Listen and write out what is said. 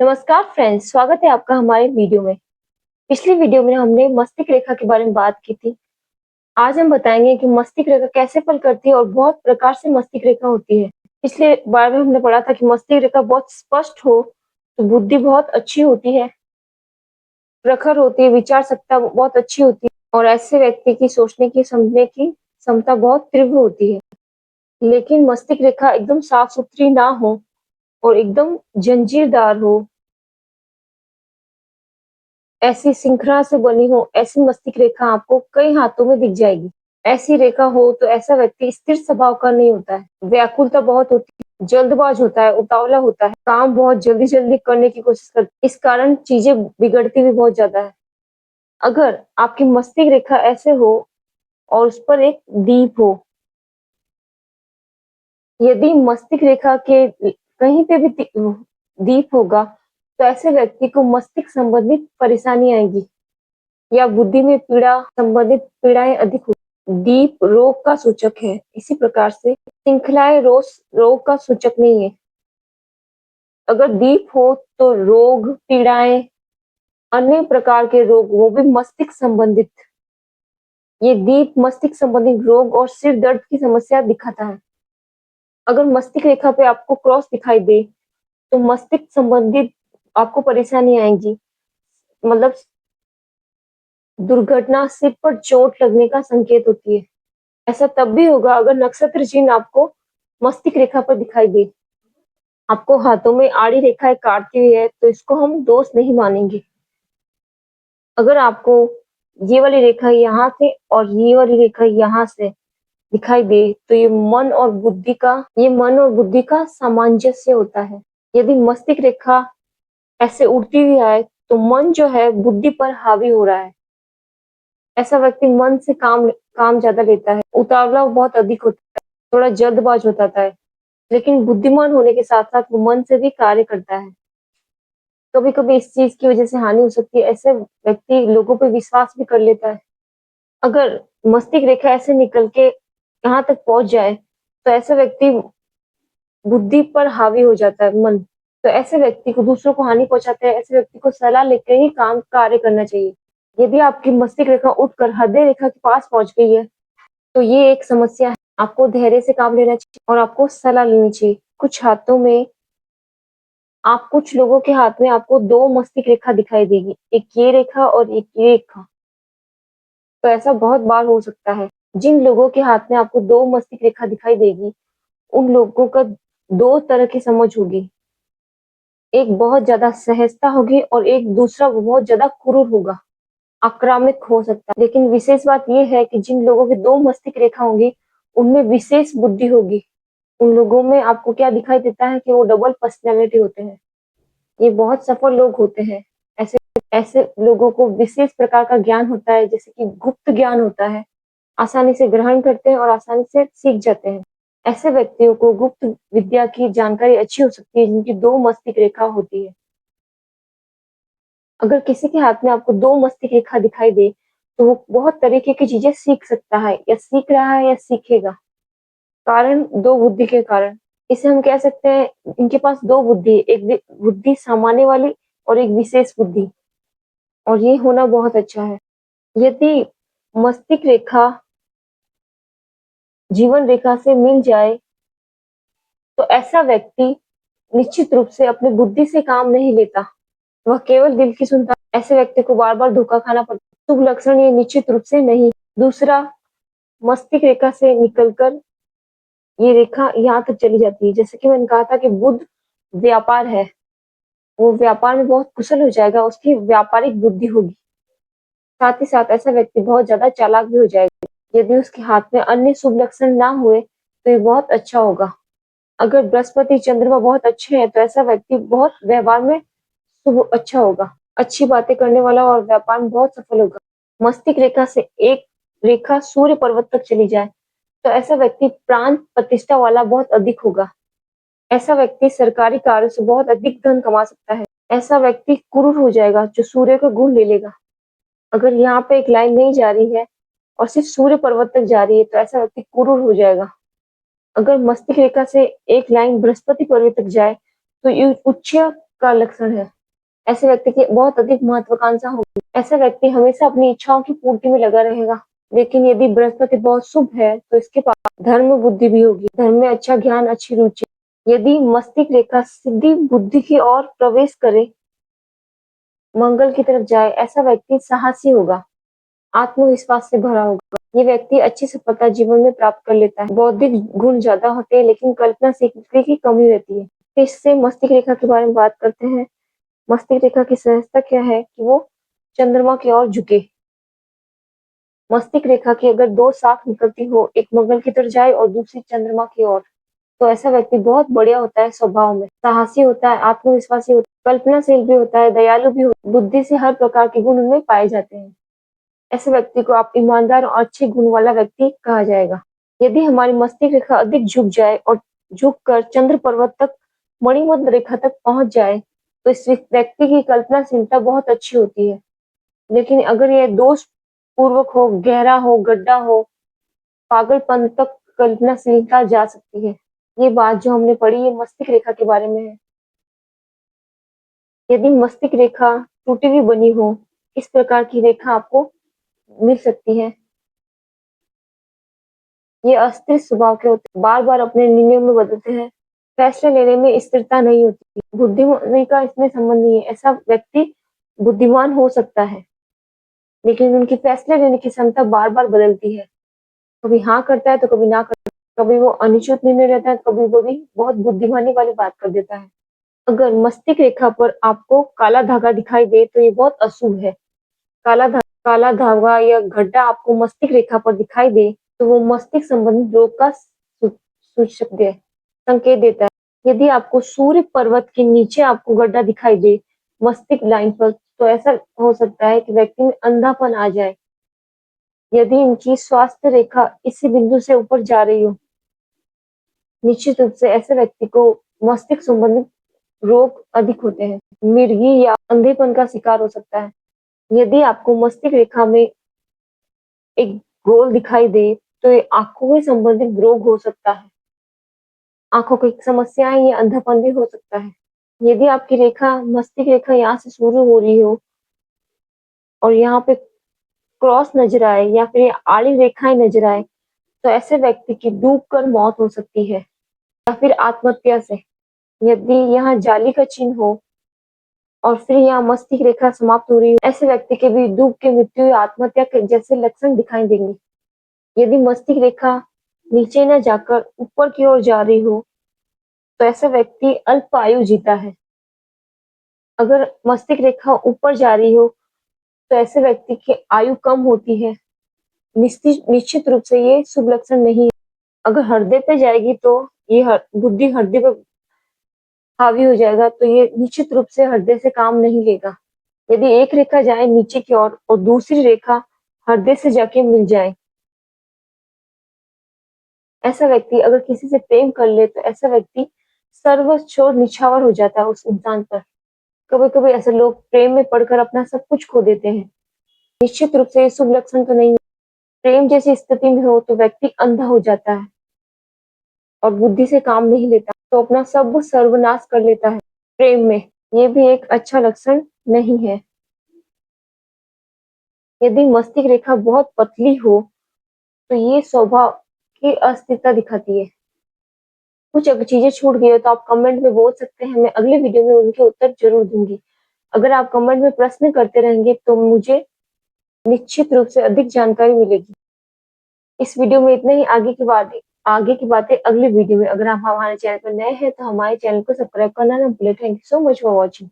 नमस्कार फ्रेंड्स, स्वागत है आपका हमारे वीडियो में। पिछली वीडियो में हमने मस्तिष्क रेखा के बारे में बात की थी। आज हम बताएंगे कि मस्तिष्क रेखा कैसे फल करती है और बहुत प्रकार से मस्तिष्क रेखा होती है। पिछले बार में हमने पढ़ा था कि मस्तिष्क रेखा बहुत स्पष्ट हो तो बुद्धि बहुत अच्छी होती है, प्रखर होती है, विचार शक्ति बहुत अच्छी होती है और ऐसे व्यक्ति की सोचने की समझने की क्षमता बहुत तीव्र होती है। लेकिन मस्तिष्क रेखा एकदम साफ सुथरी ना हो और एकदम जंजीरदार हो, ऐसी श्रृंखला से बनी हो, ऐसी मस्तिष्क रेखा आपको कई हाथों में दिख जाएगी। ऐसी रेखा हो तो ऐसा व्यक्ति स्थिर स्वभाव का नहीं होता है, व्याकुलता बहुत होती है, जल्दबाज होता है, उतावला होता है, काम बहुत जल्दी जल्दी करने की कोशिश करता है। इस कारण चीजें बिगड़ती भी बहुत ज्यादा है। अगर आपकी मस्तिष्क रेखा ऐसे हो और उस पर एक दीप हो, यदि मस्तिष्क रेखा के कहीं पे भी दीप होगा तो ऐसे व्यक्ति को मस्तिष्क संबंधित परेशानी आएगी या बुद्धि में पीड़ा संबंधित पीड़ाएं अधिक होती। दीप रोग का सूचक है, इसी प्रकार से श्रृंखलाएं रोग का सूचक नहीं है। अगर दीप हो तो रोग, पीड़ाएं, अन्य प्रकार के रोग, वो भी मस्तिष्क संबंधित, ये दीप मस्तिष्क संबंधित रोग और सिर दर्द की समस्या दिखाता है। अगर मस्तिष्क रेखा पे आपको क्रॉस दिखाई दे तो मस्तिष्क संबंधित आपको परेशानी आएगी, मतलब दुर्घटना, सिर पर चोट लगने का संकेत होती है। ऐसा तब भी होगा अगर नक्षत्र चिन्ह आपको मस्तिष्क रेखा पर दिखाई दे, आपको हाथों में आड़ी रेखाएं काटती हुई है तो इसको हम दोष नहीं मानेंगे। अगर आपको ये वाली रेखा यहाँ से और ये वाली रेखा यहाँ से दिखाई दे तो ये मन और बुद्धि का सामंजस्य होता है। यदि मस्तिष्क रेखा ऐसे उड़ती हुई है तो मन जो है बुद्धि पर हावी हो रहा है। ऐसा व्यक्ति मन से काम काम ज्यादा लेता है, उतावला बहुत अधिक होता है, थोड़ा जल्दबाज होता है, लेकिन बुद्धिमान होने के साथ साथ वो मन से भी कार्य करता है। कभी कभी इस चीज की वजह से हानि हो सकती है, ऐसे व्यक्ति लोगों पर विश्वास भी कर लेता है। अगर मस्तिष्क रेखा ऐसे निकल के यहाँ तक पहुंच जाए तो ऐसा व्यक्ति बुद्धि पर हावी हो जाता है, मन। तो ऐसे व्यक्ति को दूसरों को हानि पहुंचाते हैं, ऐसे व्यक्ति को सलाह लेकर ही काम कार्य करना चाहिए। यदि आपकी मस्तिष्क रेखा उठकर हृदय रेखा के पास पहुंच गई है तो ये एक समस्या है। आपको धैर्य से काम लेना चाहिए और आपको सलाह लेनी चाहिए। कुछ लोगों के हाथ में आपको दो मस्तिष्क रेखा दिखाई देगी, एक ये रेखा और एक ये रेखा। तो ऐसा बहुत बार हो सकता है। जिन लोगों के हाथ में आपको दो मस्तिष्क रेखा दिखाई देगी उन लोगों का दो तरह की समझ होगी, एक बहुत ज्यादा सहजता होगी और एक दूसरा बहुत ज्यादा क्रूर होगा, आक्रामक हो सकता है। लेकिन विशेष बात यह है कि जिन लोगों की दो मस्तिष्क रेखा होंगी उनमें विशेष बुद्धि होगी। उन लोगों में आपको क्या दिखाई देता है कि वो डबल पर्सनैलिटी होते हैं, ये बहुत सफल लोग होते हैं। ऐसे ऐसे लोगों को विशेष प्रकार का ज्ञान होता है, जैसे कि गुप्त ज्ञान होता है, आसानी से ग्रहण करते हैं और आसानी से सीख जाते हैं। ऐसे व्यक्तियों को गुप्त विद्या की जानकारी अच्छी हो सकती है जिनकी दो मस्तिष्क रेखा होती है। अगर किसी के हाथ में आपको दो मस्तिष्क रेखा दिखाई दे तो वो बहुत तरीके की चीजें सीख सकता है या सीख रहा है या सीखेगा, कारण दो बुद्धि के कारण। इसे हम कह सकते हैं इनके पास दो बुद्धि, एक बुद्धि सामान्य वाली और एक विशेष बुद्धि, और ये होना बहुत अच्छा है। यदि मस्तिष्क रेखा जीवन रेखा से मिल जाए तो ऐसा व्यक्ति निश्चित रूप से अपनी बुद्धि से काम नहीं लेता, वह केवल दिल की सुनता। ऐसे व्यक्ति को बार बार धोखा खाना पड़ता है। शुभ लक्षण ये निश्चित रूप से नहीं। दूसरा, मस्तिष्क रेखा से निकलकर ये रेखा यहाँ तक चली जाती है, जैसे कि मैंने कहा था कि बुध व्यापार है, वो व्यापार में बहुत कुशल हो जाएगा, उसकी व्यापारिक बुद्धि होगी। साथ ही साथ ऐसा व्यक्ति बहुत ज्यादा चालाक भी हो जाएगा। यदि उसके हाथ में अन्य शुभ लक्षण ना हुए तो ये बहुत अच्छा होगा। अगर बृहस्पति चंद्रमा बहुत अच्छे हैं तो ऐसा व्यक्ति बहुत व्यवहार में शुभ अच्छा होगा, अच्छी बातें करने वाला और व्यापार में बहुत सफल होगा। मस्तिष्क रेखा से एक रेखा सूर्य पर्वत तक चली जाए तो ऐसा व्यक्ति प्रांत प्रतिष्ठा वाला बहुत अधिक होगा। ऐसा व्यक्ति सरकारी कार्य से बहुत अधिक धन कमा सकता है। ऐसा व्यक्ति क्रूर हो जाएगा जो सूर्य का गुण ले लेगा। अगर यहाँ पे एक लाइन नहीं जा रही है और सिर्फ सूर्य पर्वत तक जा रही है तो ऐसा व्यक्ति क्रूर हो जाएगा। अगर मस्तिष्क रेखा से एक लाइन बृहस्पति पर्वत तक जाए तो ये उच्च का लक्षण है। ऐसे व्यक्ति की बहुत अधिक महत्वाकांक्षा होगी। ऐसा व्यक्ति हमेशा अपनी इच्छाओं की पूर्ति में लगा रहेगा। लेकिन यदि बृहस्पति बहुत शुभ है तो इसके पास धर्म बुद्धि भी होगी। धर्म में अच्छा ज्ञान, अच्छी रुचि। यदि मस्तिष्क रेखा सिद्धि बुद्धि की ओर प्रवेश करे, मंगल की तरफ जाए, ऐसा व्यक्ति साहसी होगा, आत्मविश्वास से भरा होगा। ये व्यक्ति अच्छी सफलता जीवन में प्राप्त कर लेता है। बौद्धिक गुण ज्यादा होते हैं लेकिन कल्पना शक्ति की कमी रहती है। इससे मस्तिष्क रेखा के बारे में बात करते हैं। मस्तिष्क रेखा की सहजता क्या है कि वो चंद्रमा की ओर झुके। मस्तिष्क रेखा की अगर दो शाख निकलती हो, एक मंगल की तरफ जाए और दूसरी चंद्रमा की ओर, तो ऐसा व्यक्ति बहुत बढ़िया होता है। स्वभाव में साहसी होता है, आत्मविश्वासी होता है, कल्पनाशील भी होता है, दयालु भी होता है। बुद्धि से हर प्रकार के गुण उनमें पाए जाते हैं। ऐसे व्यक्ति को आप ईमानदार और अच्छे गुण वाला व्यक्ति कहा जाएगा। यदि हमारी मस्तिष्क रेखा अधिक झुक जाए और झुक कर चंद्र पर्वत तक, मणिमध्य रेखा तक पहुंच जाए, तो इस व्यक्ति की कल्पनाशीलता बहुत अच्छी होती है। लेकिन अगर यह दोष पूर्वक हो, गहरा हो, गड्ढा हो, पागलपन तक कल्पनाशीलता जा सकती है। ये बात जो हमने पढ़ी ये मस्तिष्क रेखा के बारे में है। यदि मस्तिष्क रेखा टूटी हुई बनी हो, इस प्रकार की रेखा आपको मिल सकती है। ये अस्थिर स्वभाव के होते हैं, बार बार अपने निर्णयों में बदलते हैं, फैसले लेने में स्थिरता नहीं होती। बुद्धिमानी का इसमें संबंध नहीं है। ऐसा व्यक्ति बुद्धिमान हो सकता है लेकिन उनकी फैसले लेने की क्षमता बार बार बदलती है। कभी हाँ करता है तो कभी ना करता है, कभी वो अनुचित निर्णय लेता है, कभी वो भी बहुत बुद्धिमानी वाली बात कर देता है। अगर मस्तिष्क रेखा पर आपको काला धागा दिखाई दे तो ये बहुत अशुभ है। काला धागा या गड्ढा आपको मस्तिष्क रेखा पर दिखाई दे तो वो मस्तिष्क संबंधित रोग का सूचक है, संकेत देता है। यदि आपको सूर्य पर्वत के नीचे आपको गड्ढा दिखाई दे मस्तिष्क लाइन पर, तो ऐसा हो सकता है कि व्यक्ति में अंधापन आ जाए। यदि इनकी स्वास्थ्य रेखा इसी बिंदु से ऊपर जा रही हो, निश्चित रूप से ऐसे व्यक्ति को मस्तिष्क संबंधित रोग अधिक होते हैं, मिर्गी या अंधेपन का शिकार हो सकता है। यदि आपको मस्तिष्क रेखा में एक गोल दिखाई दे तो ये आंखों से संबंधित रोग हो सकता है। आंखों की समस्याएं या अंधापन भी हो सकता है। यदि आपकी रेखा मस्तिष्क रेखा यहाँ से शुरू हो रही हो और यहाँ पे क्रॉस नजर आए या फिर आड़ी रेखाएं नजर आए, तो ऐसे व्यक्ति की डूबकर मौत हो सकती है या फिर आत्महत्या से। यदि यहाँ जाली का चिन्ह हो और फिर यहाँ मस्तिष्क रेखा समाप्त हो रही हो, ऐसे व्यक्ति के भी डूब के मृत्यु या आत्महत्या के जैसे लक्षण दिखाई देंगे। यदि मस्तिष्क रेखा नीचे न जाकर ऊपर की ओर जा रही हो तो ऐसा व्यक्ति अल्प आयु जीता है। अगर मस्तिष्क रेखा ऊपर जा रही हो तो ऐसे व्यक्ति की आयु कम होती है। निश्चित रूप से ये शुभ लक्षण नहीं है। अगर हृदय पे जाएगी तो ये बुद्धि हृदय पे हावी हो जाएगा, तो ये निश्चित रूप से हृदय से काम नहीं लेगा। यदि एक रेखा जाए नीचे की ओर और दूसरी रेखा हृदय से जाके मिल जाए, ऐसा व्यक्ति अगर किसी से प्रेम कर ले तो ऐसा व्यक्ति सर्व छोर निछावर हो जाता है उस इंसान पर। कभी कभी ऐसे लोग प्रेम में पड़कर अपना सब कुछ खो देते हैं। निश्चित रूप से ये शुभ लक्षण तो नहीं है। प्रेम जैसी स्थिति में हो तो व्यक्ति अंधा हो जाता है और बुद्धि से काम नहीं लेता, तो अपना सब सर्वनाश कर लेता है प्रेम में। ये भी एक अच्छा लक्षण नहीं है। यदि मस्तिष्क रेखा बहुत पतली हो तो ये स्वभाव की अस्थिरता दिखाती है। कुछ अगर चीजें छूट गई हो तो आप कमेंट में बोल सकते हैं, मैं अगले वीडियो में उनके उत्तर जरूर दूंगी। अगर आप कमेंट में प्रश्न करते रहेंगे तो मुझे निश्चित रूप से अधिक जानकारी मिलेगी। इस वीडियो में इतना ही। आगे की बातें अगले वीडियो में। अगर आप हमारे चैनल पर नए हैं तो हमारे चैनल को सब्सक्राइब करना ना भूलें। Thank you so much for watching.